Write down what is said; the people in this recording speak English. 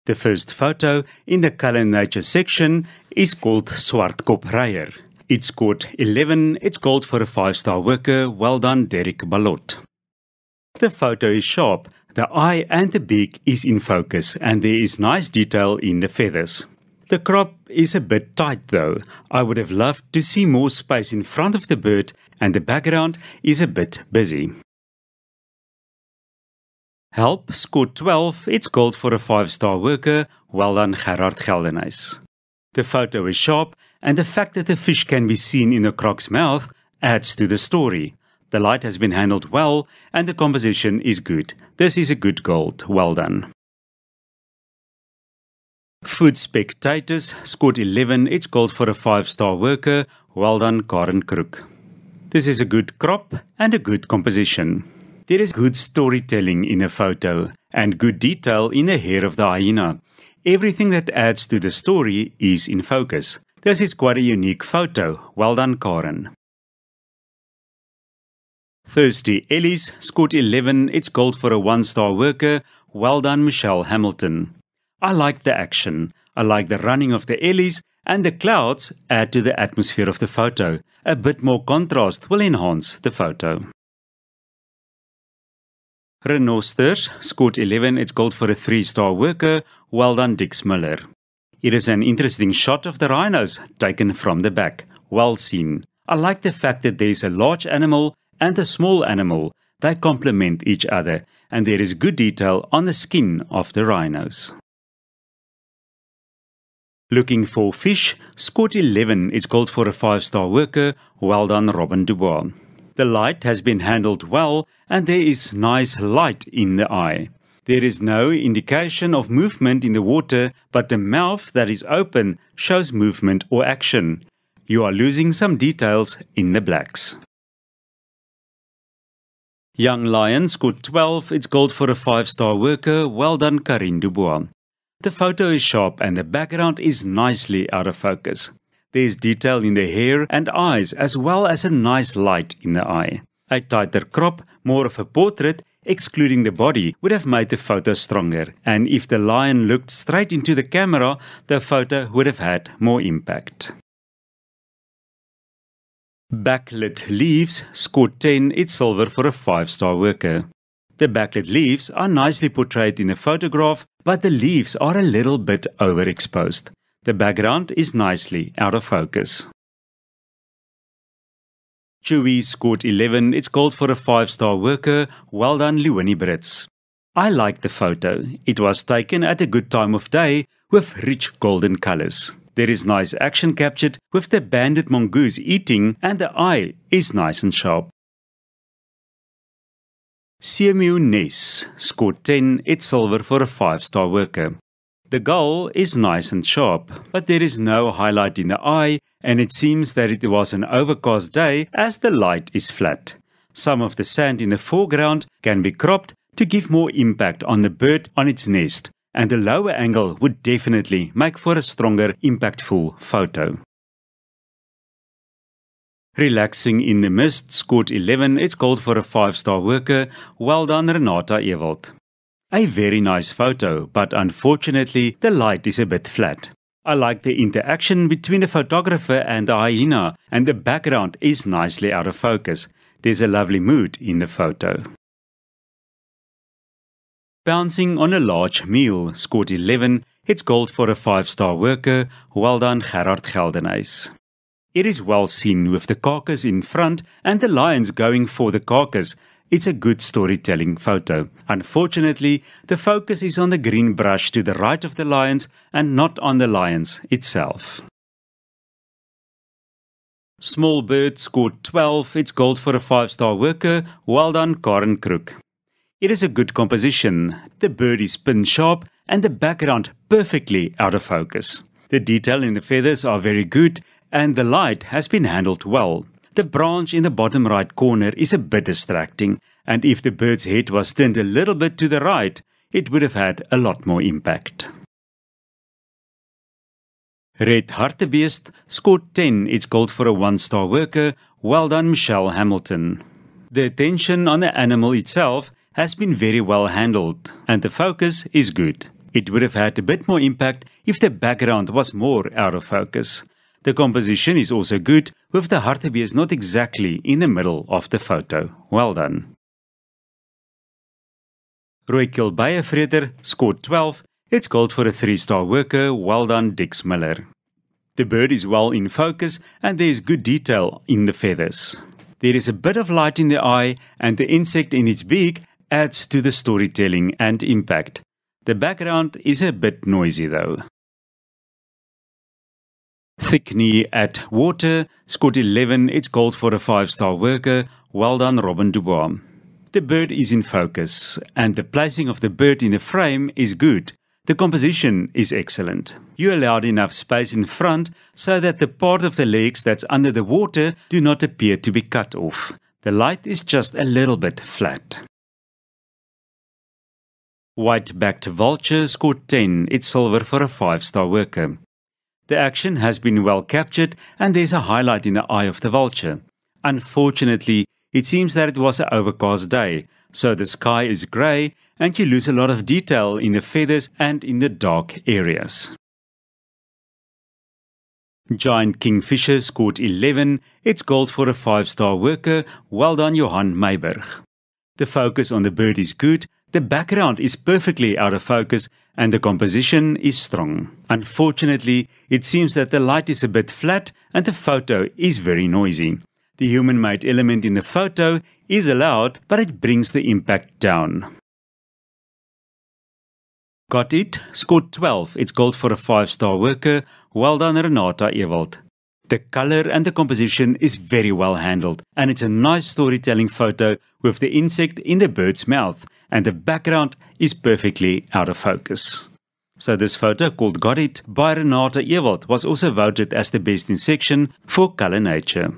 The first photo in the Color Nature section is called Swartkop Reier. It scored 11, it's gold for a 5-star worker, well done Derek Ballot. The photo is sharp, the eye and the beak is in focus and there is nice detail in the feathers. The crop is a bit tight though, I would have loved to see more space in front of the bird and the background is a bit busy. Help scored 12, it's gold for a 5-star worker, well done Gerard Geldenhuys. The photo is sharp and the fact that the fish can be seen in the croc's mouth adds to the story. The light has been handled well and the composition is good. This is a good gold, well done. Food Spectators scored 11, it's gold for a 5-star worker, well done Karen Crook. This is a good crop and a good composition. There is good storytelling in a photo and good detail in the hair of the hyena. Everything that adds to the story is in focus. This is quite a unique photo. Well done, Karen. Thirsty Ellies scored 11. It's gold for a 1-star worker. Well done, Michelle Hamilton. I like the action. I like the running of the Ellies and the clouds add to the atmosphere of the photo. A bit more contrast will enhance the photo. Rhinosters scored 11, it's gold for a 3-star worker, well done Dix Miller. It is an interesting shot of the rhinos taken from the back, well seen. I like the fact that there is a large animal and a small animal, they complement each other and there is good detail on the skin of the rhinos. Looking for fish, scored 11, it's gold for a 5-star worker, well done Robin Dubois. The light has been handled well and there is nice light in the eye. There is no indication of movement in the water, but the mouth that is open shows movement or action. You are losing some details in the blacks. Young Lion scored 12, it's gold for a 5-star worker, well done Karine Dubois. The photo is sharp and the background is nicely out of focus. There is detail in the hair and eyes as well as a nice light in the eye. A tighter crop, more of a portrait, excluding the body, would have made the photo stronger, and if the lion looked straight into the camera, the photo would have had more impact. Backlit Leaves scored 10, it's silver for a 5-star worker. The backlit leaves are nicely portrayed in the photograph, but the leaves are a little bit overexposed. The background is nicely out of focus. Chewy scored 11, it's gold for a 5-star worker, well done Leonie Brits. I like the photo. It was taken at a good time of day with rich golden colors. There is nice action captured with the banded mongoose eating and the eye is nice and sharp. Semew Ness scored 10, it's silver for a 5-star worker. The gull is nice and sharp, but there is no highlight in the eye and it seems that it was an overcast day as the light is flat. Some of the sand in the foreground can be cropped to give more impact on the bird on its nest, and the lower angle would definitely make for a stronger, impactful photo. Relaxing in the Mist scored 11, it's gold for a 5-star worker, well done Renata Ewald. A very nice photo, but unfortunately the light is a bit flat. I like the interaction between the photographer and the hyena and the background is nicely out of focus. There's a lovely mood in the photo. Bouncing on a Large Meal scored 11, it's gold for a 5-star worker, well done Gerard Geldenhuys. It is well seen with the carcass in front and the lions going for the carcass. It's a good storytelling photo. Unfortunately, the focus is on the green brush to the right of the lions and not on the lions itself. Small Bird scored 12, it's gold for a 5-star worker, well done Karen Crook. It is a good composition. The bird is pin sharp and the background perfectly out of focus. The detail in the feathers are very good and the light has been handled well. The branch in the bottom right corner is a bit distracting, and if the bird's head was turned a little bit to the right, it would have had a lot more impact. Red Hartebeest scored 10, it's gold for a 1-star worker, well done Michelle Hamilton. The attention on the animal itself has been very well handled, and the focus is good. It would have had a bit more impact if the background was more out of focus. The composition is also good, with the hartebeest not exactly in the middle of the photo. Well done. Rooikeel Beienvreder scored 12. It's gold for a 3-star worker. Well done, Dix Miller. The bird is well in focus and there is good detail in the feathers. There is a bit of light in the eye and the insect in its beak adds to the storytelling and impact. The background is a bit noisy though. Thick Knee at Water scored 11. It's gold for a 5-star worker. Well done, Robin Dubois. The bird is in focus and the placing of the bird in the frame is good. The composition is excellent. You allowed enough space in front so that the part of the legs that's under the water do not appear to be cut off. The light is just a little bit flat. White-backed Vulture scored 10. It's silver for a 5-star worker. The action has been well captured and there's a highlight in the eye of the vulture. Unfortunately, it seems that it was an overcast day, so the sky is grey and you lose a lot of detail in the feathers and in the dark areas. Giant Kingfisher scored 11. It's gold for a 5-star worker. Well done, Johan Meiberg. The focus on the bird is good, the background is perfectly out of focus and the composition is strong. Unfortunately, it seems that the light is a bit flat and the photo is very noisy. The human-made element in the photo is allowed, but it brings the impact down. Got It scored 12. It's gold for a 5-star worker. Well done, Renata Ewald. The color and the composition is very well handled and it's a nice storytelling photo with the insect in the bird's mouth and the background is perfectly out of focus. So this photo called Got It by Renata Ewald was also voted as the best in section for Color Nature.